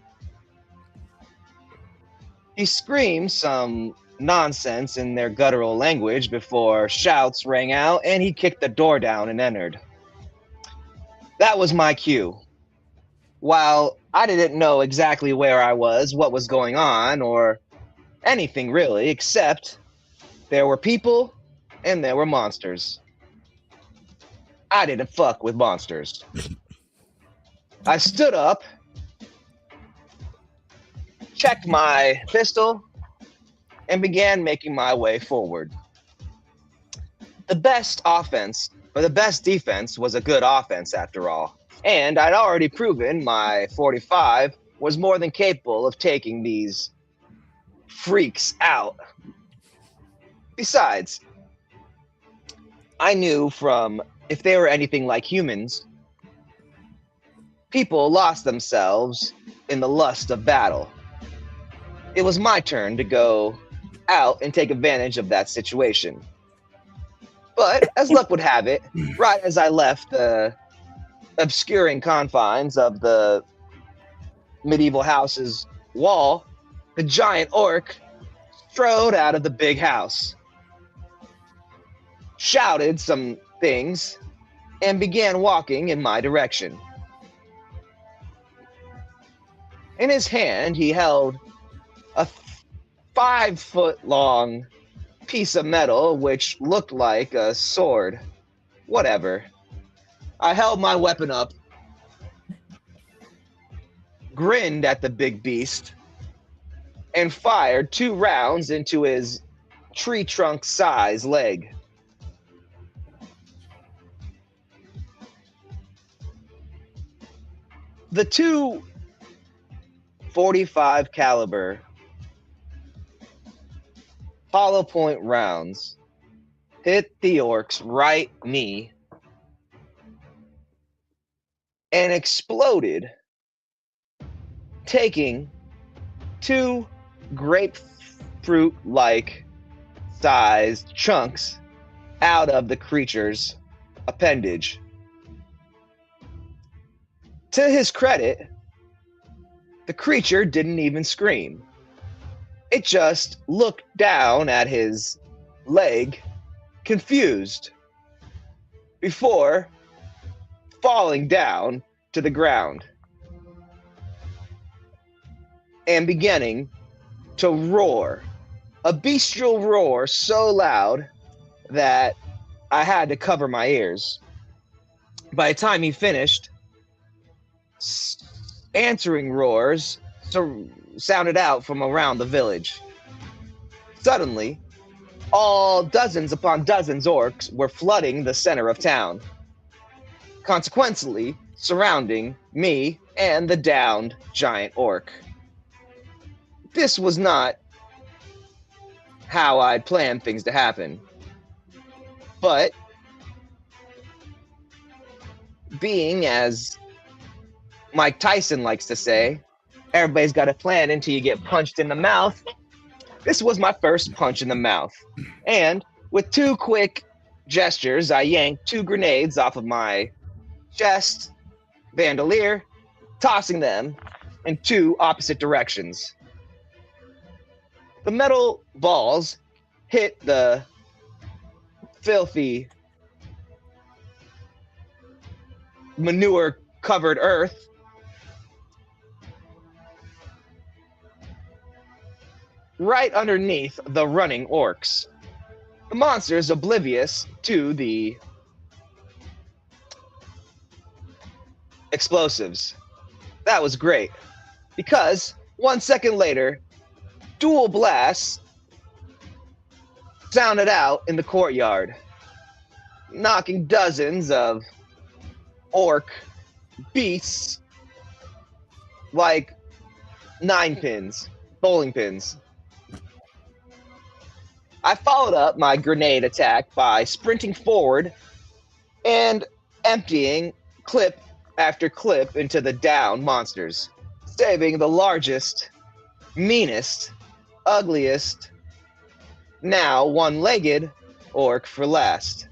He screamed some nonsense in their guttural language before shouts rang out, and he kicked the door down and entered. That was my cue. While I didn't know exactly where I was, what was going on, or anything really, except there were people and there were monsters. I didn't fuck with monsters. I stood up, checked my pistol, and began making my way forward. The best defense was a good offense after all. And I'd already proven my 45 was more than capable of taking these freaks out. Besides, I knew from if they were anything like humans, people lost themselves in the lust of battle. It was my turn to go out and take advantage of that situation. But as luck would have it, right as I left the obscuring confines of the medieval house's wall, the giant orc strode out of the big house, shouted some things, and began walking in my direction. In his hand, he held a 5-foot-long piece of metal which looked like a sword. Whatever. I held my weapon up, grinned at the big beast, and fired 2 rounds into his tree trunk size leg. The 2 .45 caliber hollow point rounds hit the orc's right knee and exploded, taking 2 grapefruit-like sized chunks out of the creature's appendage. To his credit, the creature didn't even scream. It just looked down at his leg, confused, before falling down to the ground and beginning to roar, a bestial roar so loud that I had to cover my ears. By the time he finished, answering roars sounded out from around the village. Suddenly, all dozens upon dozens orcs were flooding the center of town, consequently surrounding me and the downed giant orc. This was not how I'd planned things to happen. But being, as Mike Tyson likes to say, everybody's got a plan until you get punched in the mouth. This was my first punch in the mouth. And with 2 quick gestures, I yanked 2 grenades off of my chest bandolier, tossing them in 2 opposite directions. The metal balls hit the filthy, manure-covered earth, right underneath the running orcs. The monster is oblivious to the explosives. That was great, because 1 second later, dual blasts sounded out in the courtyard, knocking dozens of orc beasts like 9 pins, bowling pins. I followed up my grenade attack by sprinting forward and emptying clip after clip into the down monsters, saving the largest, meanest, ugliest, now one-legged orc for last.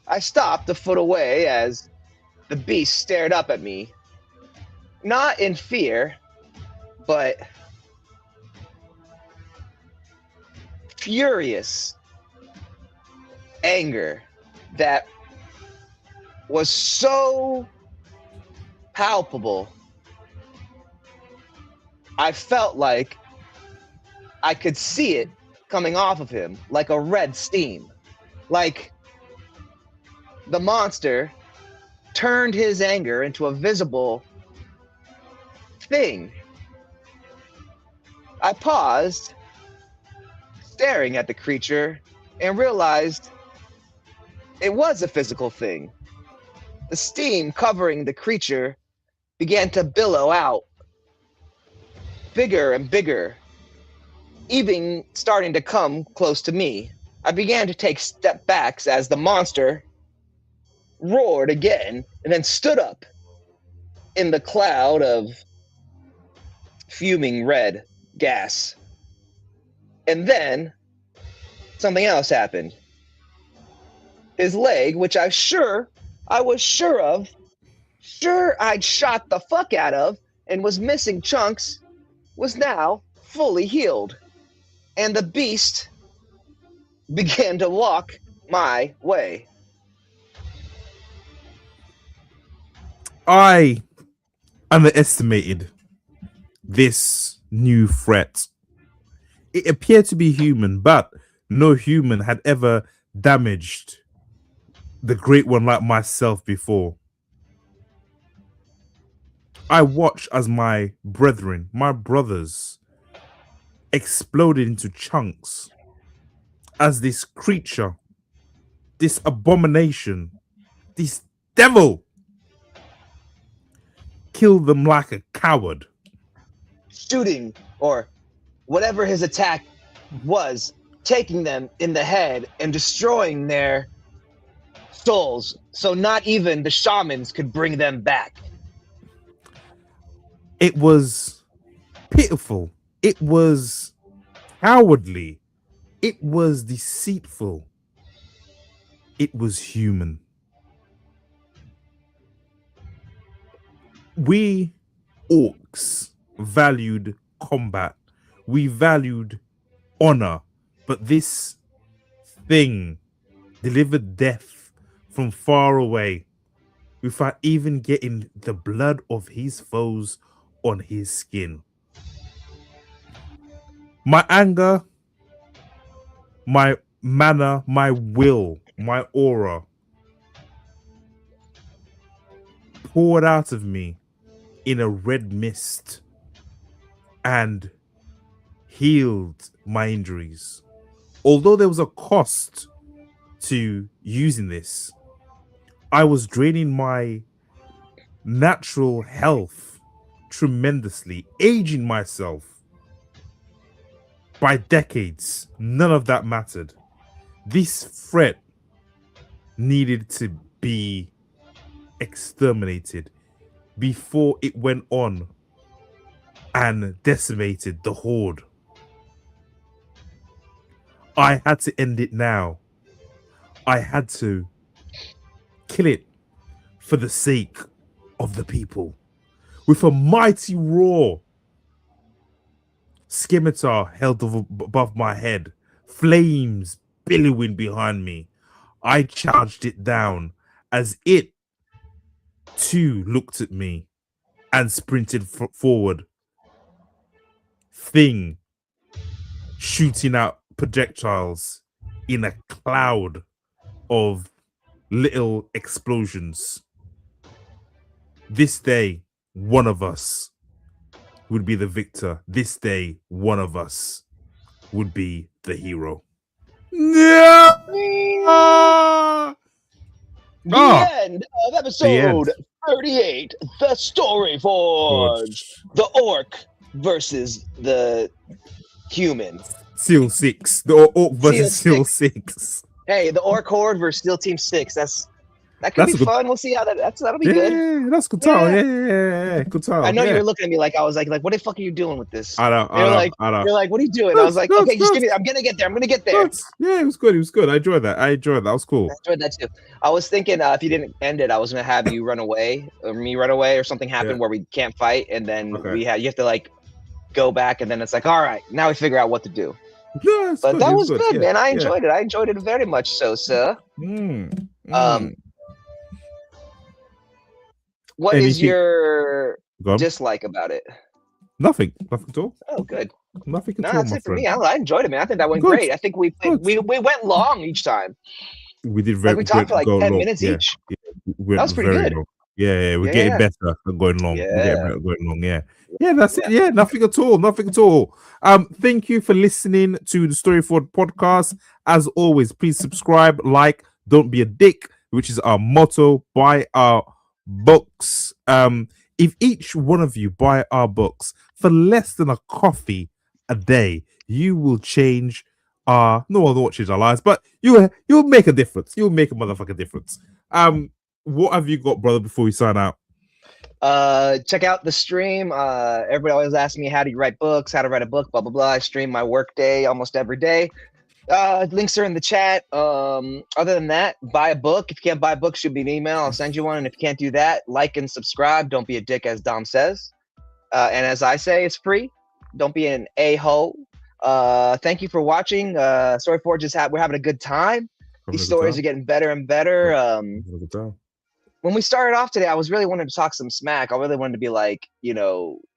I stopped a foot away as the beast stared up at me, not in fear, but furious anger that was so palpable. I felt like I could see it coming off of him like a red steam. Like the monster turned his anger into a visible thing. I paused, staring at the creature, and realized it was a physical thing. The steam covering the creature began to billow out, bigger and bigger, even starting to come close to me. I began to take step backs as the monster roared again and then stood up in the cloud of fuming red gas. And then something else happened. His leg, which I was sure I'd shot the fuck out of and was missing chunks, was now fully healed. And the beast began to walk my way. I underestimated this new threat. It appeared to be human, but no human had ever damaged the great one like myself before. I watched as my brethren, my brothers, exploded into chunks as this creature, this abomination, this devil killed them like a coward. Shooting, or whatever his attack was, taking them in the head and destroying their souls, so not even the shamans could bring them back. It was pitiful. It was cowardly. It was deceitful. It was human. We orcs valued combat. We valued honor. But this thing delivered death from far away without even getting the blood of his foes on his skin. My anger, my manner, my will, my aura poured out of me in a red mist and healed my injuries. Although there was a cost to using this, I was draining my natural health tremendously, aging myself. by decades, none of that mattered. This threat needed to be exterminated before it went on and decimated the Horde. I had to end it now. I had to kill it for the sake of the people. With a mighty roar, scimitar held above my head, flames billowing behind me, I charged it down as it too looked at me and sprinted forward. Thing shooting out projectiles in a cloud of little explosions. This day, one of us would be the victor. This day, one of us would be the hero. The end of episode 38, The Story Forge. The orc versus the human. Seal 6. The orc versus Seal 6. Hey, the orc horde versus Steel Team 6. That could be fun. We'll see how that'll be good. Yeah, that's good time. Yeah. Good time. I know you were looking at me like I was like, what the fuck are you doing with this? I know. You're like, what are you doing? I was like, okay, just give me. I'm gonna get there. Yeah, it was good. I enjoyed that. That was cool. I enjoyed that too. I was thinking if you didn't end it, I was gonna have you run away or me run away or something happen where we can't fight, and then you have to like go back, and then it's like, all right, now we figure out what to do. Yeah, but that was good, man. I enjoyed it. I enjoyed it very much so, sir. What is your dislike about it? Nothing at all. Oh, good. Nothing at all. That's it for me. I enjoyed it, man. I think that went great. I think we went long each time. We did very. We talked for like 10 minutes each. That was pretty good. Long. Yeah, we're getting better at going long. Yeah, that's it. Yeah, nothing at all. Thank you for listening to the Story Forge podcast. As always, please subscribe, like, don't be a dick, which is our motto. Buy our books. If each one of you buy our books for less than a coffee a day, you will change no one won't change our lives, but you'll make a difference. You'll make a motherfucking difference. What have you got, brother, before we sign out? Check out the stream. Everybody always asks me how do you write books, how to write a book, blah blah blah. I stream my work day almost every day. Links are in the chat. Other than that, buy a book. If you can't buy a book, shoot me an email. I'll send you one. And if you can't do that, like and subscribe. Don't be a dick, as Dom says. And as I say, it's free. Don't be an a-hole. Thank you for watching. Story Forge we're having a good time. These stories are getting better and better. When we started off today, I was really wanting to talk some smack. I really wanted to be like,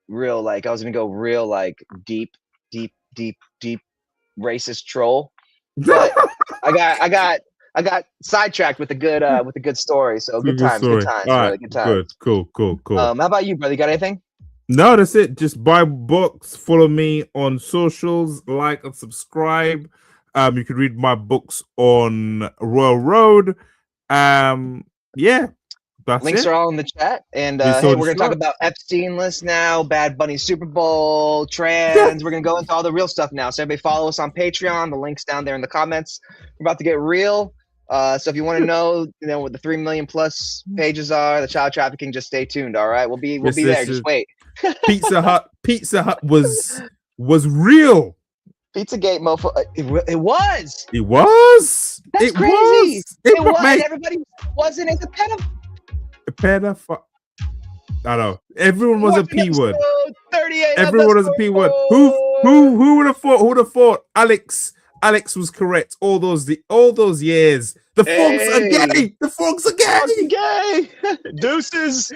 real, like I was gonna go real, like deep racist troll. But I got sidetracked with a good story. So good times. All right, really good times. Cool. How about you, brother? You got anything? No, that's it. Just buy books. Follow me on socials. Like and subscribe. You can read my books on Royal Road. Links are all in the chat. And hey, we're gonna talk about Epstein list now, Bad Bunny Super Bowl, trans. We're gonna go into all the real stuff now. So everybody follow us on Patreon. The link's down there in the comments. We're about to get real. So if you want to know, what the 3 million plus pages are, the child trafficking, just stay tuned. All right, we'll be there. Just wait. Pizza Hut was real. Pizzagate, mofo. It was. That's crazy. It was. Everybody wasn't as a pedophile. I know. Everyone was a P word. 38. Everyone was a P word. Who would have thought? Who would have thought? Alex was correct. All those years. The frogs are gay. The frogs are gay. Deuces.